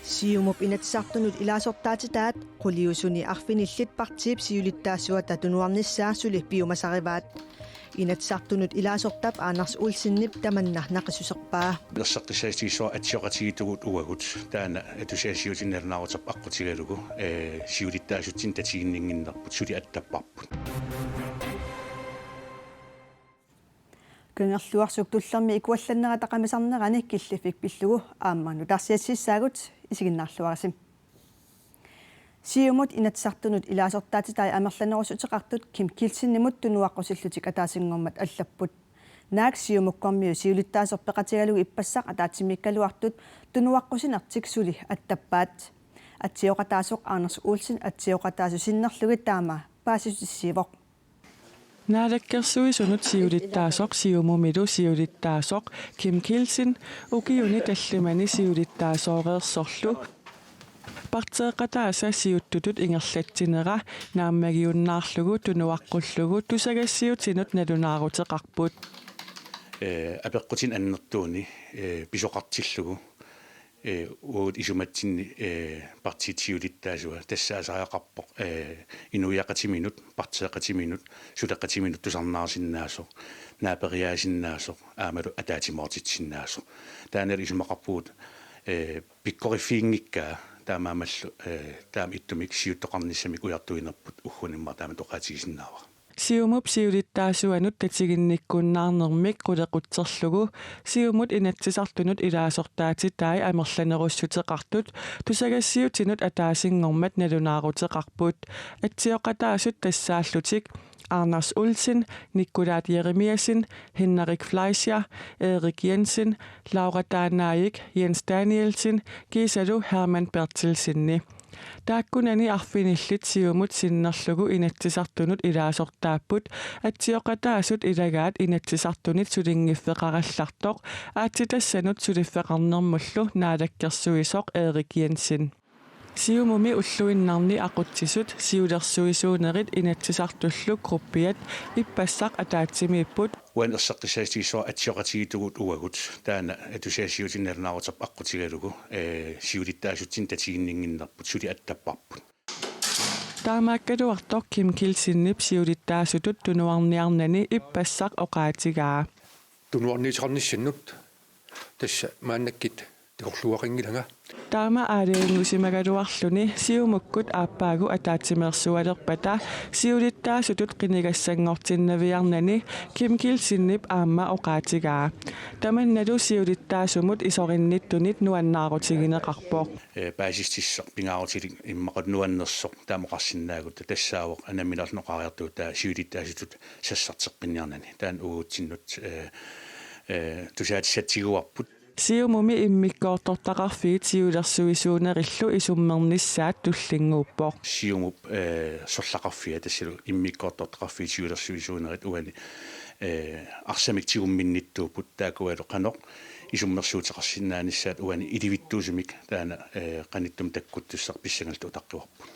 Siumup inatsartunut ilaasortaatitaat quliusuni arfinillit partiip siulittaasua tatunuarnissaa suli piumasarivaat inatsartunut ilaasortap aanars ulsinnip tamannarnaqisuserpaa Nersaqqissaatiisua atsioqatiitugut uagut taana atusaasiutinnernaarutap aqqutigalugu siulittaasutsin tatiginninginnerput suli attapparput Kyngerluarsuk tullermi ikuallannerata qamisarnerani killifik pillugu aammaanu tarsiassissaagut isiginnarluarasim Siumut inatsartunut ilaasortaatitai amerlanerusutiqartut Kim Kilsinnimut tunuaqqusилlutik атаасингормат аллаппут наак сиумуккормиу сиулиттаасерпеқатигалуги иппассақ атаатсимиккалуартут тунуаққусинартик сули аттаппаат атсиоқатаасоқ Арнерс Олсен атсиоқатаасусиннерлуги таама паасисиссивоқ Naadakkersuisunut siulittaasoq siumummilu siulittaasoq Kim Kilsin ukiuni tallimani siulittaasooreersorlu Partseeqataasa siuttutut ingerlatsinera naammagiunnaarlugu tunuaqqullugu tusagassiutinut nalunaaruteqarput apeqqutin annertuuni pisoqartillugu uut isumatsinni partitiulittaasua tassaasariaqarpoq inuiaqatiminut partseeqatiminut suleqqatiminut tusarnaarsinnaasoq naaperiaasinnaasоq aamalu ataatimoortitsinnaasоq taaneri isumaqarpuut pikkorifiingikkaa taamaamallu taam ittumik siuttoqarnissamik ujartuinerput uggunimmar taama toqaatigisinnaava Siumup siulittaasuanut tatiginnikkunnaarnermik qulequtserlugu siumut inatsisartunut ilaasortaatitai amerlanerussuteqartut tusagassiutinut ataasingormat nalunaaruteqarput atsioqataasut tassaallutik Anders Olsen, Nicolas Jeremiasen, Henrik Fleischer, Erik Jensen, Laura Danayik, Jens Danielsen, Gisalu Hermann Bertelsenni. Taakkunani arfinillit siumut sinnerlugu inatsisartunut ilaasortaapput atsioqataasut ilagaat inatsisartunit sulingiffeqarallartoq aatsitassanut suliffeqarnermullu naadakkersuisoq Erik Jensen. Siumumi ulluinnarni aqutsisut siulersuisuunerit inatsisartullu gruppiat ippassaq ataatsimiipput uanersaqqissaatiisua atsioqatiitugut uagut taana atusaasiutinnernaarutap aqqutigalugu siulittaasutsin tatiginninginnerput suli attapparput taamaakkaluartoq Kim Kilsinnip siulittaasutut tunuarniarnani ippassaq oqaatigaa tunuarniiternissanut tassa maannakkit tiqorluaqingilanga Taama aaleangusimagaluarluni siumukkut aappaagu ataatsimersualerpata siulittaasutut qinigassangortinnaviarnani Kim Kilsinnip aamma oqaatigaa tamannalu siulittaasumut isorinnittunit nuannaarutigineqarpoq baasistissoq pingaarutilik immaqat nuannersoq taamoqarsinnaagut tassaawoq anammilarnoqariartuu taa siulittaasutut sassarteqqinniarnani taan ugutsinnut tusaatissatiguarput Siumumi immikkoortortaqarfiit siulersuisuunerillu isummernissaat tullinguuppoq siumup sollaqarfia tassilu immikkoortortaqarfiit siulersuisuunerit uani arsamik tigumminnittuuput taakualu qanoq isummersuuteqarsinnaanissaat uani ilivittuusumik taana qanittum takkuttussaq pissangaltu taqqiwarput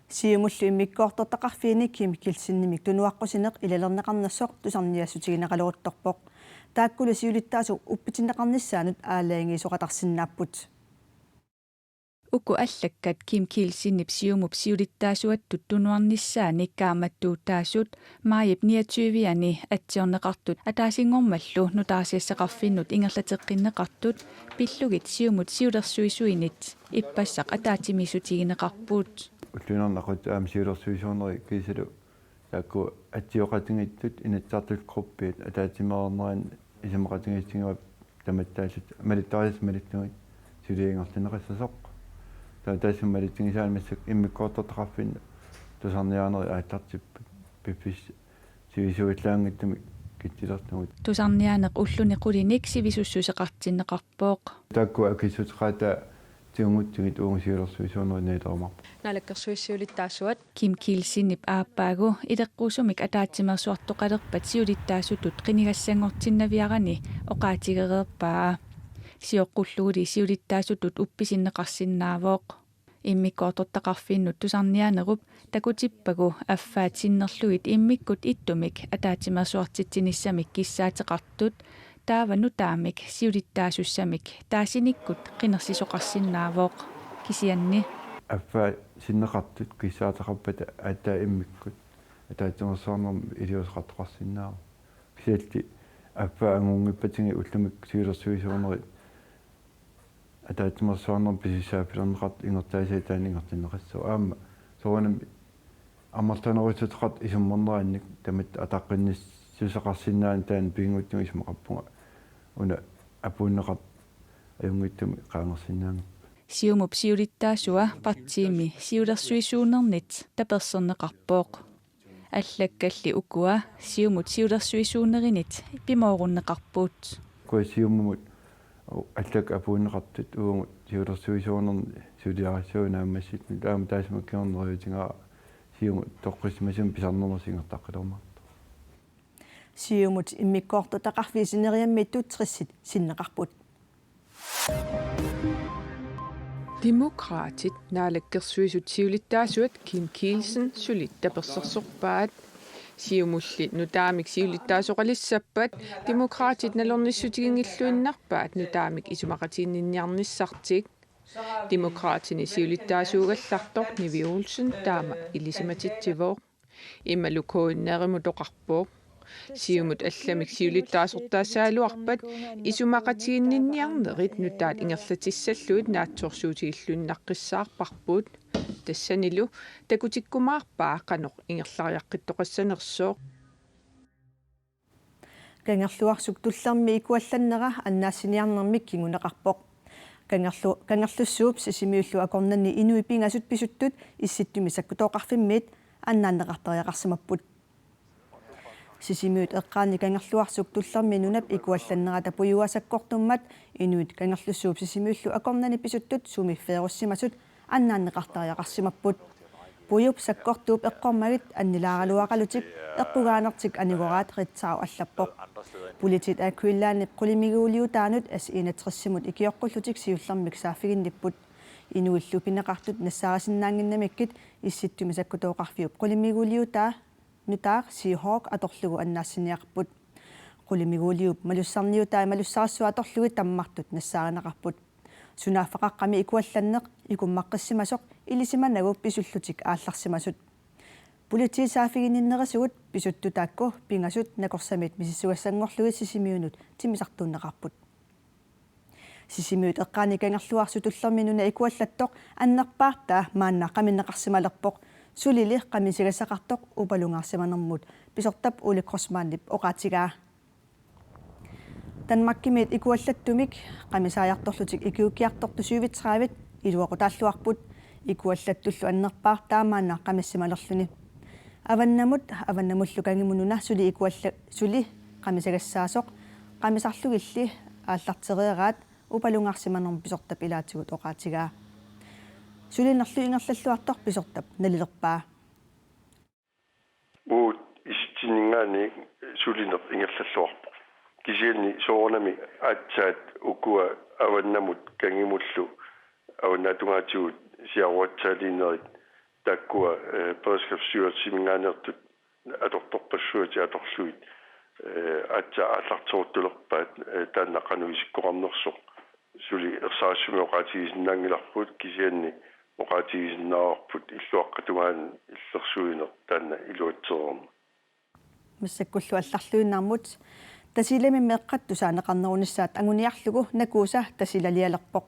Siumullu immikkoortortaqarfiini Kim Kilsinnimik tunuaqqusинеқ илалернеқарнассоқ тусарниассутигинеқалуруттарпоқ тааккулу сиулиттаасу уппитиннеқарнissaанут аалаангисоқатарсиннааппут Uku allakkat Kim Kilsinnip siumup siulittaasuattut tunuarnissaa nikkaamattууттаасут маайип 29-ani атсиорнеқартут атаасингормаллу нутаарсиассақарфиннут ингерлатеққиннеқартут пиллугит siumut siulersuisuinit иппассақ атаатимисутигинеқарпут уллунарнақут аам сиулерсуисуунери кисалу таакку атсиоқатингиттут инатсартул группиит атаатимаернеран исамақатингиссигуап таматтаасут малиттарис малиттугит сулиингерлинеқассасоқ таасуммалиттингисаалмассак иммиккоортортақарфин тусарниаанери ааттартиппут пиппис сивисуиллаангиттами китсилертнугут тусарниаанеқ уллуни қулиник сивисуссусеқартиннеқарпооқ таакку акиссутеқаата тиунгутсигит унгсиулерсуисуунеринеилермар налаккерсуиссиулиттаасуат Kim Kilsinnip ааppaagu илеққусумик атаатсимерсуартоқалерпат сиулиттаасутут қинигассангортиннавиарани оqaатигереерпаа сиоққуллугули сиулиттаасутут упписиннеқарсинаавооқ иммиккоортортақарфииннут тусарниаанеруп такутиппагу аффаатсиннерлугит иммиккут иттумик атаатимерсуартитсиниссамик киссаатеқартут taavanu taamik siulittaasussamik taasinikkut qinersisoqarsinnaavoq kisianni аффа синнеқартут киссаатақарпата аатаа иммиккут атаатсимерсуарнерми илиусеқартоқарсиннаава кисиалти аффа ангуунгиппатинги уллумик сиулерсуисуунери атаатсимерсуарнер писисаафилернеқарт ингертаасаа таанingертиннеқассу аама соонами аммартанерусутеқарт исуммернеранник тамат атаққинниссусеқарсиннаан таан пингуттуми исмақарпунга уна апууннеқарт аюнгиттуми қаангерсиннаанга siumup siulittaasua partiimi siulersuisuunernet taperserneqarpooq аллаккалли укуа сиумут сиулерсуисуунеринит пимооруннеқарпуут куасиуммут аллак апууннеқартут уумут сиулерсуисуунерни сулиарассуунаамассит таама таасмаккиорнериутингаа сиумут тоққисмасум писарнернерсингертаққилермаа сиумут иммиккоортутақарфисинериаммиттут триссит синнеқарпут Demokratit naalakkersuisut siulittaasuat Kim Kielsen sulittapersersorpaat siumulli nutaamik siulittaasuqalissappat demokratit nalornissutiginngilluinnarpaat nutaamik isumaqatiinninniarnissartik demokratini siulittaasuugallartor Nivi Olsen taama ilisimatittivooq immalukoinneerimu toqarpooq siumut allamik siulittaasortaassaaluarpat isumaqatiinninniarnerit nutaat ingerlatissalluut naatsorsuutigilluinnaqqissaarparpuut тассанилу такутиккумаарпаа qanoq ingerlariaqqittoqassanersooq кангерлуарсук туллерми икуалланнера аннаассиниарнэрмик кигунеқарпоқ кангерлуссууп сисимиуллу акорнанни инуи пингасут писуттут исситтуми саккутооқарфиммиит аннааннеқартариақарсимаппут сисимиут эққаани кангерлуарсук туллерми нунап икуалланнера тапуюасаккортуммат инуит кангерлуссууп сисимиуллу акорнани писуттут сумиффееруссимасут аннааннеқартариақарсимаппут пуйуп саккортууп эққормагит аннилааралуақалутик эққугаанертик анигораат ритсаау аллаппоқ политит акуиллааннип қулимигуулиутаанут ас инатриссимут икиоққуллутик сиуллермик сааффигинниппут инуиллу пинеқартут нассаарасиннаангиннамиккит исситтуми саккутооқарфиуп қулимигуулиутаа нутаар сиихоок аторлугу аннаассиниарпут қулимигуулиуп малуссарниутаа малуссарассуа аторлуги таммартут нассааринеқарпут сунааффақаққами икуалланнеқ икуммаққиссимасоқ илисиманагуп писуллутик аалларсимасут политисаафигиннерисугут писуттутаакку пингасут накорсамит мисиссуассангорлуги сисимиунут тимисартууннеқарпут сисимиут эққаани кангерлуарсу туллерминуна икуаллаттоқ аннерпаартаа мааннаа қаминнеқарсималерпоқ сулили қамисигасақартоқ упалунгаарсиманермут писортап уликкросмааннип оqaатигаа Danmarkimit ikuallатtumik qamisaajartorlutik ikiukiartortu suuvitsaavit iluaqutaаллуарпут икуаллаттуллу аннерпаар таамаанаа qamissimalerluni аваннамуллу кангимунуна сули икуалла сули qamisagassaasoq qamisarlugilli ааллартериераат упалунгаарсиманерм писортап илаатигут оqaатигаа сулинерлу ингерллаллуартор писортап налилерпаа уут истинингаани сулинер ингерллаллуарпо кисиални соорнами аатсаат укуа аваннамут кангимуллу аваннатунгаатигут сиаруатсаалинерит таккуа перскрипсиуат симингаанертут аторторпассуати аторлуит аатса ааллартууртулерпаат тааннаққануисиккоқарнерсоқ сули ерсаассуми оqaатигисиннаангиларпут кисианни оqaатигисиннаарпут иллуаққатугаан иллерсуинер таанна илуатсеерма миссаккуллу алларлуиннармут тасилами меэккат тусаанеқарнерунissaат ангуниарлугу накууса тасилалиалерпоқ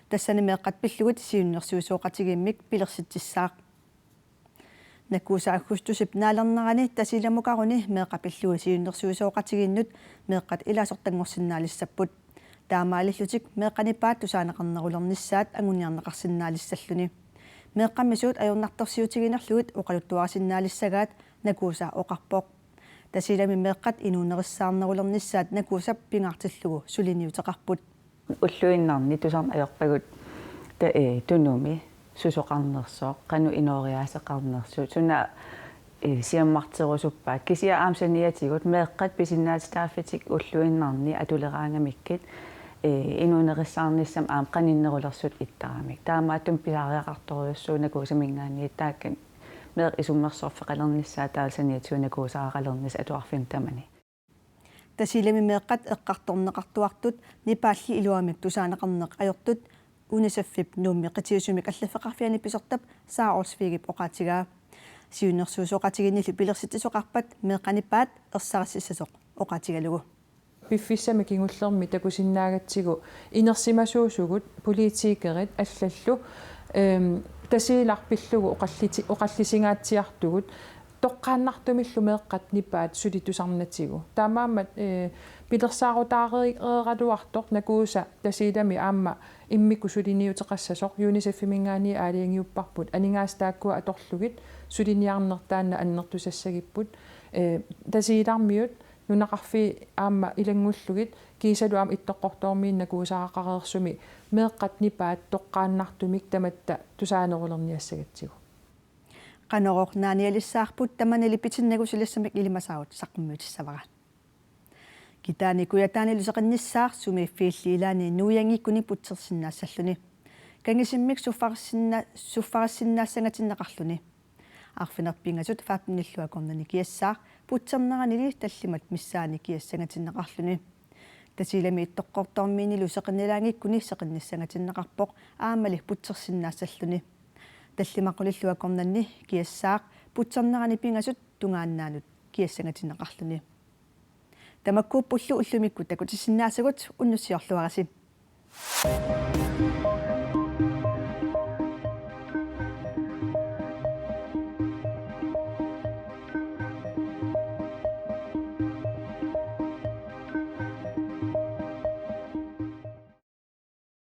тассани меэккат пиллугут сиуннерсуисооқатигиммик пилерситсissaақ накууса аггустусип наалернерани тасиламукаруни меэқапиллуи сиуннерсуисооқатигиннут меэккат илаасортангорсиннаалиссаппут таамаалиллутик меэққанипаат тусаанеқарнерулернissaат ангуниарнеқарсиннаалиссаллуни меэққаммисуут аюрнартарсиутигинерлугит оқалуттуарсиннаалиссагаат накууса оқарпоқ тасилами меэққат инуунерissаарнерулернissaат накуусап пингаартиллугу сулиниутеқарпут уллуиннарни тусарна аёрпагут тунуми сусоқарнерсоо қану инориаасеқарнерсу суна сиаммартерусуппаат кисиа аамсаниатигут меэққат писиннаатитааффитик уллуиннарни атулераангамиккит инуунерissаарниссам аам қаниннерулерсут иттарамик таамаатум писаариақарторуйуссуу накуусамингаани тааккан меэқ исуммерсорфеқалернissaа таалсаниатсуунакуусааралернис атуарфим тамани тасилами меэккат эққарторнеқартуартут нипаалли илуамик тусаанеқарнеқ ajortut унисаффип нуумми қитиусумик аллаффеқарфиани писортап сааорсфигип оқаатигаа сиуннерсуусоқатигиннилу пилерситисоқарпат меэққаниппаат ерсарассиссасоқ оқаатигалугу пиффиссами кингуллерми такусиннаагатсигу инерсимасуусугут политикерит аллаллу тасииларпиллугу оқаллисингаатсиартугут тоққааннартумиллу меэққат ниппаат сулитусарнатигу таамаамат пилерсаарутаареералуартор накууса тасиилами аама иммикку сулиниутеқассасоқ юнисеффимингаани аалиангиуппарпут анигаастааккуа аторлугит сулиниарнертаанна аннертусассагиппут тасиилармиут нунақарфи аама илангуллугит кисалуам иттоққортоормиинна куусаақареерсуми меэққат нипаат тоққааннартумик таматта тусаанерулерниассагатсигу qanoroq naanialissaarput tamanili pitinnagusilassamik ilimasaut saqqummiutissavara kitaani kuyataaniluseqinnissaar sumiiffiilliilaani nuuyangikkuni putsersinnaassalluni kangisimmik suffarassinnaassangatinnaqarluni arfinerpingasut faapnilluakornani kiassaar putserneranili tallimat missaani kiassangatinnaqarluni tasilami ittoqqortormiinilu seqinnilaangikkuni seqinnissangatinnaqarpoq aamali putsersinnaassalluni таллимақулиллуакорнанни киассаақ путсарнерани пингасут тунгааннаанут киассангатинеқарлуни тамаккууппуллу уллумикку такутиссиннаасагут уннуссиорлуараси